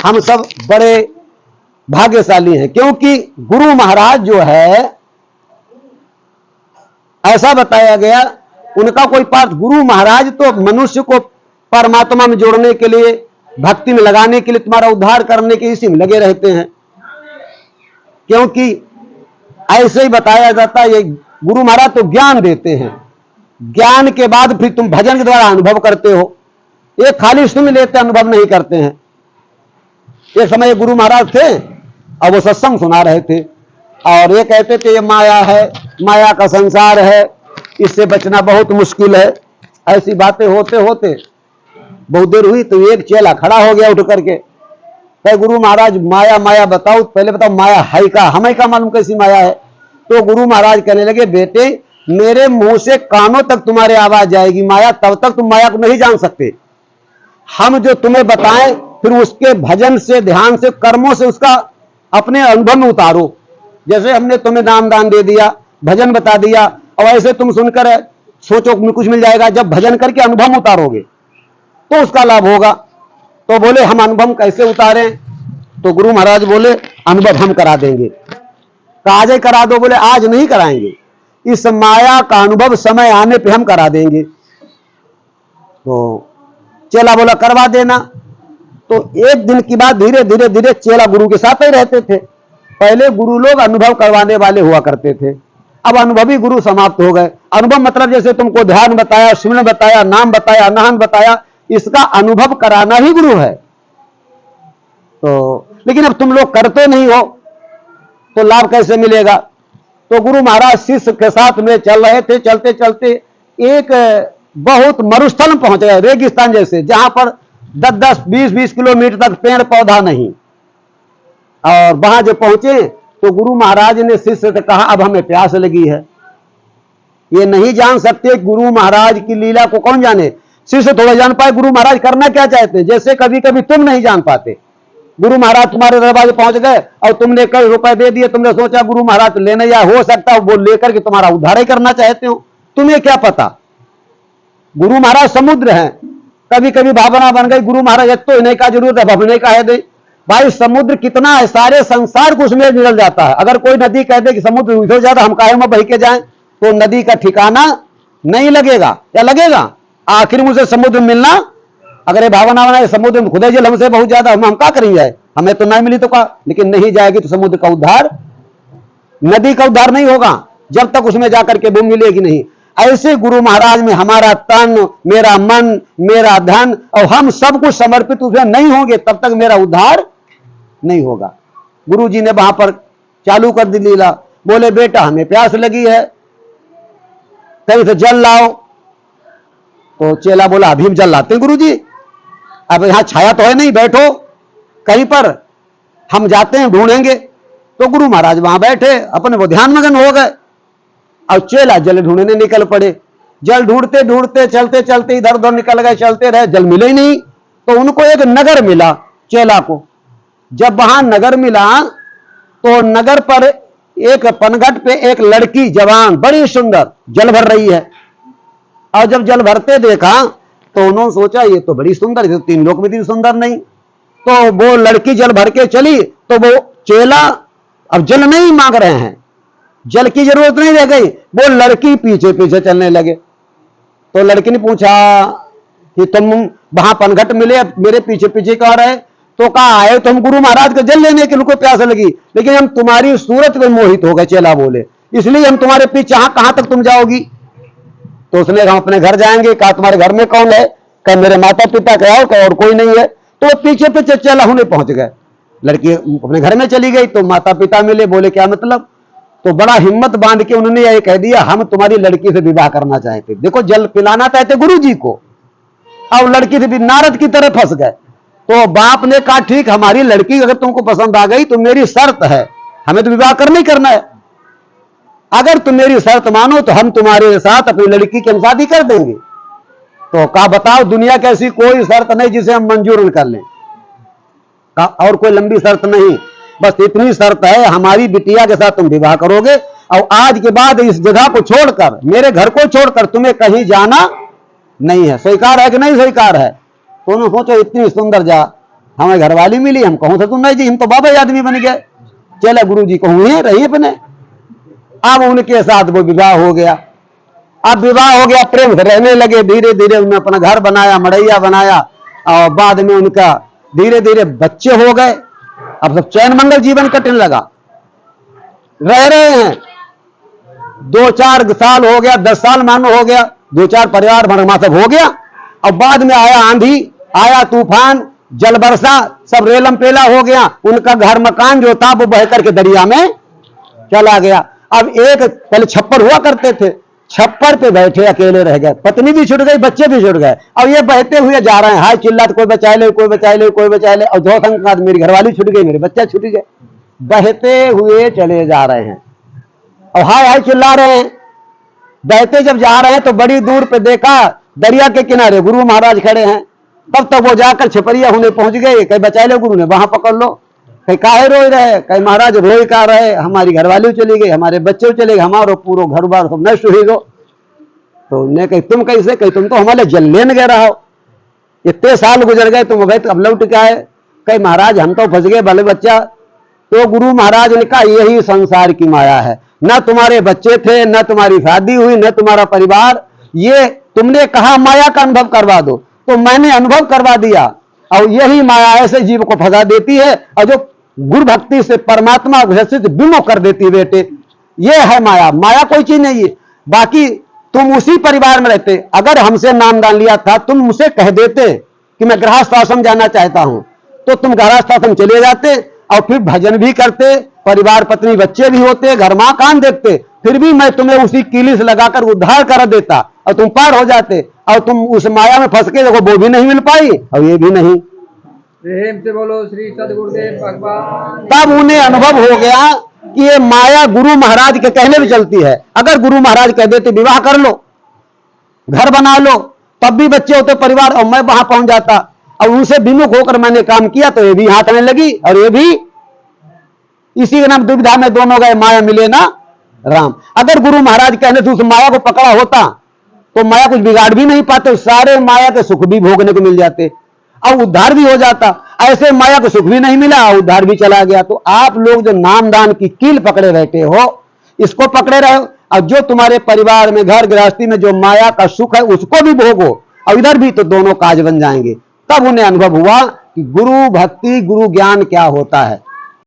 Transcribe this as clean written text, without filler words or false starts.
हम सब बड़े भाग्यशाली हैं, क्योंकि गुरु महाराज जो है, ऐसा बताया गया उनका कोई पार्थ, गुरु महाराज तो मनुष्य को परमात्मा में जोड़ने के लिए, भक्ति में लगाने के लिए, तुम्हारा उद्धार करने के इसी में लगे रहते हैं। क्योंकि ऐसे ही बताया जाता है, ये गुरु महाराज तो ज्ञान देते हैं, ज्ञान के बाद फिर तुम भजन के द्वारा अनुभव करते हो। ये खाली सुन लेते, अनुभव नहीं करते हैं। एक समय गुरु महाराज थे और वो सत्संग सुना रहे थे और ये कहते थे ये माया है, माया का संसार है, इससे बचना बहुत मुश्किल है। ऐसी बातें होते होते बहुत देर हुई तो एक चेला खड़ा हो गया उठ करके, कहे गुरु महाराज माया माया बताओ, पहले बताओ माया है का, हमें का मालूम कैसी माया है। तो गुरु महाराज कहने लगे बेटे मेरे मुंह से कानों तक तुम्हारी आवाज जाएगी माया, तब तक तुम माया को नहीं जान सकते। हम जो तुम्हें बताएं फिर उसके भजन से, ध्यान से, कर्मों से उसका अपने अनुभव में उतारो। जैसे हमने तुम्हें नाम दान दे दिया, भजन बता दिया, और ऐसे तुम सुनकर सोचो कुछ मिल जाएगा, जब भजन करके अनुभव में उतारोगे तो उसका लाभ होगा। तो बोले हम अनुभव कैसे उतारें? तो गुरु महाराज बोले अनुभव हम करा देंगे। आज करा दो, बोले आज नहीं कराएंगे, इस माया का अनुभव समय आने पे हम करा देंगे। तो चेला बोला करवा देना। तो एक दिन की बात, धीरे धीरे धीरे चेला गुरु के साथ ही रहते थे। पहले गुरु लोग अनुभव करवाने वाले हुआ करते थे, अब अनुभवी गुरु समाप्त हो गए। अनुभव मतलब जैसे तुमको ध्यान बताया, सुमन बताया, नाम बताया, अनाहन बताया, इसका अनुभव कराना ही गुरु है। तो लेकिन अब तुम लोग करते नहीं हो तो लाभ कैसे मिलेगा? तो गुरु महाराज शिष्य के साथ में चल रहे थे, चलते चलते एक बहुत मरुस्थल में पहुंच गए, रेगिस्तान जैसे, जहां पर 10-10, 20-20 किलोमीटर तक पेड़ पौधा नहीं। और वहां जब पहुंचे तो गुरु महाराज ने शिष्य से कहा अब हमें प्यास लगी है। ये नहीं जान सकते गुरु महाराज की लीला को, कौन जाने, शिष्य थोड़ा जान पाए गुरु महाराज करना क्या चाहते हैं। जैसे कभी कभी तुम नहीं जान पाते, गुरु महाराज तुम्हारे दरवाजे पहुंच गए और तुमने कई रुपए दे दिए, तुमने सोचा गुरु महाराज लेने या हो सकता है वो लेकर के तुम्हारा उद्धार ही करना चाहते हो, तुम्हें क्या पता। गुरु महाराज समुद्र हैं, कभी कभी भावना बन गई गुरु महाराज तो इन्हें का जरूरत है, भवने का है दे। भाई समुद्र कितना है, सारे संसार को उसमें निकल जाता है। अगर कोई नदी कह दे कि समुद्र उछल जाता, हम काहे में बह के जाएं, तो नदी का ठिकाना नहीं लगेगा, या लगेगा? आखिर मुझे समुद्र मिलना, अगर ये भावना बनाए समुद्र में खुदा जल हमसे बहुत ज्यादा, हम क्या करेंगे, हमें तो नहीं मिली तो क्या, लेकिन नहीं जाएगी तो समुद्र का उद्धार, नदी का उद्धार नहीं होगा जब तक उसमें जाकर के वो मिलेगी नहीं। ऐसे गुरु महाराज में हमारा तन, मेरा मन, मेरा धन और हम सब कुछ समर्पित उसमें नहीं होंगे तब तक मेरा उद्धार नहीं होगा। गुरु जी ने वहां पर चालू कर दी लीला, बोले बेटा हमें प्यास लगी है, कहीं से जल लाओ। तो चेला बोला अभी जल लाते गुरु जी, अब यहां छाया तो है नहीं, बैठो कहीं पर, हम जाते हैं ढूंढेंगे। तो गुरु महाराज वहां बैठे अपने वो ध्यान मगन हो गए और चेला जल ढूंढने निकल पड़े। जल ढूंढते ढूंढते चलते चलते इधर उधर निकल गए, चलते रहे, जल मिले ही नहीं। तो उनको एक नगर मिला चेला को। जब वहां नगर मिला तो नगर पर एक पनघट पे एक लड़की जवान बड़ी सुंदर जल भर रही है। और जब जल भरते देखा तो उन्होंने सोचा ये तो बड़ी सुंदर, ये तो तीन लोक में भी सुंदर नहीं। तो वो लड़की जल भर के चली तो वो चेला अब जल नहीं मांग रहे हैं, जल की जरूरत नहीं रह गई, वो लड़की पीछे पीछे चलने लगे। तो लड़की ने पूछा कि तुम वहां पनघट मिले, मेरे पीछे पीछे कह रहे? तो कहा आए तो हम गुरु महाराज का जल लेने के, उनको प्यास लगी, लेकिन हम तुम्हारी सूरत में मोहित हो गए। चेला बोले इसलिए हम तुम्हारे पीछे, कहां तक तुम जाओगी? तो उसने हम अपने घर जाएंगे। कहा तुम्हारे घर में कौन है? कहा मेरे माता पिता का और कोई नहीं है। तो पीछे पीछे चेला होने पहुंच गए। लड़की अपने घर में चली गई तो माता पिता मिले, बोले क्या मतलब? तो बड़ा हिम्मत बांध के उन्होंने यह कह दिया हम तुम्हारी लड़की से विवाह करना चाहते। देखो जल पिलाना चाहते गुरु जी को, अब लड़की से भी नारद की तरह फंस गए। तो बाप ने कहा ठीक हमारी लड़की अगर तुमको पसंद आ गई तो मेरी शर्त है, हमें तो विवाह करना ही करना है, अगर तुम मेरी शर्त मानो तो हम तुम्हारे साथ अपनी लड़की की हम शादी कर देंगे। तो कहा बताओ दुनिया की ऐसी कोई शर्त नहीं जिसे हम मंजूर कर लें। कहा और कोई लंबी शर्त नहीं, बस इतनी शर्त है हमारी बिटिया के साथ तुम विवाह करोगे और आज के बाद इस जगह को छोड़कर, मेरे घर को छोड़कर तुम्हें कहीं जाना नहीं है। स्वीकार है कि नहीं स्वीकार है? तो उन्होंने सोचो इतनी सुंदर जा हमें घरवाली मिली, हम कहूँ था तुम नहीं जी, हम तो बाबा आदमी बन गए। चला गुरु जी कहूँ रही अपने। अब उनके साथ वो विवाह हो गया। अब विवाह हो गया, प्रेम से रहने लगे। धीरे धीरे उन्होंने अपना घर बनाया, मड़ैया बनाया, और बाद में उनका धीरे धीरे बच्चे हो गए। अब सब चैन मंगल जीवन कटने लगा। रह रहे हैं, 2-4 साल हो गया, 10 साल मानो हो गया, 2-4 परिवार भरमा सब हो गया। अब बाद में आया आंधी, आया तूफान, जल वर्षा, सब रेलम पेला हो गया। उनका घर मकान जो था वो बह करके दरिया में चला गया। अब एक पहले छप्पर हुआ करते थे, छप्पर पे बैठे अकेले रह गए, पत्नी भी छूट गई, बच्चे भी छूट गए। अब ये बहते हुए जा रहे हैं, हाय चिल्लाते, कोई बचा ले, कोई बचा ले, कोई बचा ले। और दो संग बाद मेरी घरवाली छूट गई, मेरे बच्चे छूट गए। बहते हुए चले जा रहे हैं और हाय हाय चिल्ला रहे हैं। बहते जब जा रहे हैं तो बड़ी दूर पे देखा दरिया के किनारे गुरु महाराज खड़े हैं। तब तक वो जाकर छपरिया होने पहुंच गए। कहीं बचा लो गुरु ने, वहां पकड़ लो। कहीं काहे रोई रहे, कहीं महाराज रोई का रहे, हमारी घरवाली चली गई, हमारे बच्चे चले गए, हमारो पूरा घर बार सब नष्ट हुई गो। तो उन्हें कही तुम कैसे, कही तुम तो हमारे जलने गए रहो, इतने साल गुजर गए, तुम भाई अब लौट के आए। कही महाराज हम तो फंस गए बाल बच्चा। तो गुरु महाराज ने कहा यही संसार की माया है, न तुम्हारे बच्चे थे, न तुम्हारी शादी हुई, न तुम्हारा परिवार। ये तुमने कहा माया का अनुभव करवा दो, तो मैंने अनुभव करवा दिया। और यही माया ऐसे जीव को फंसा देती है और जो गुरु भक्ति से परमात्मा से विमुख कर देती है। बेटे ये है माया, माया कोई चीज नहीं है। बाकी तुम उसी परिवार में रहते, अगर हमसे नामदान लिया था, तुम मुझसे कह देते कि मैं गृहस्थ आश्रम जाना चाहता हूं, तो तुम गृहस्थ आश्रम चले जाते और फिर भजन भी करते, परिवार पत्नी बच्चे भी होते, घर मां कान देखते, फिर भी मैं तुम्हें उसी कीली से लगाकर उद्धार कर देता और तुम पार हो जाते। और तुम उस माया में फंस के देखो, वो भी नहीं मिल पाई और ये भी नहीं। प्रेम से बोलो श्री सद्गुरुदेव भगवान। तब उन्हें अनुभव हो गया कि ये माया गुरु महाराज के कहने भी चलती है। अगर गुरु महाराज कह देते विवाह कर लो, घर बना लो, तब भी बच्चे होते, परिवार, और मैं वहां पहुंच जाता। और उनसे विमुख होकर मैंने काम किया तो ये भी हाथ में लगी और ये भी। इसी के नाम दुविधा में दोनों गए, माया मिले ना राम। अगर गुरु महाराज कहने से उस माया को पकड़ा होता तो माया कुछ बिगाड़ भी नहीं पाते, सारे माया के सुख भी भोगने को मिल जाते और उद्धार भी हो जाता। ऐसे माया को सुख भी नहीं मिला, उद्धार भी चला गया। तो आप लोग जो नामदान की कील पकड़े बैठे हो, इसको पकड़े रहो। और जो तुम्हारे परिवार में, घर गृहस्थी में जो माया का सुख है उसको भी भोगो और इधर भी, तो दोनों काज बन जाएंगे। तब उन्हें अनुभव हुआ कि गुरु भक्ति, गुरु ज्ञान क्या होता है।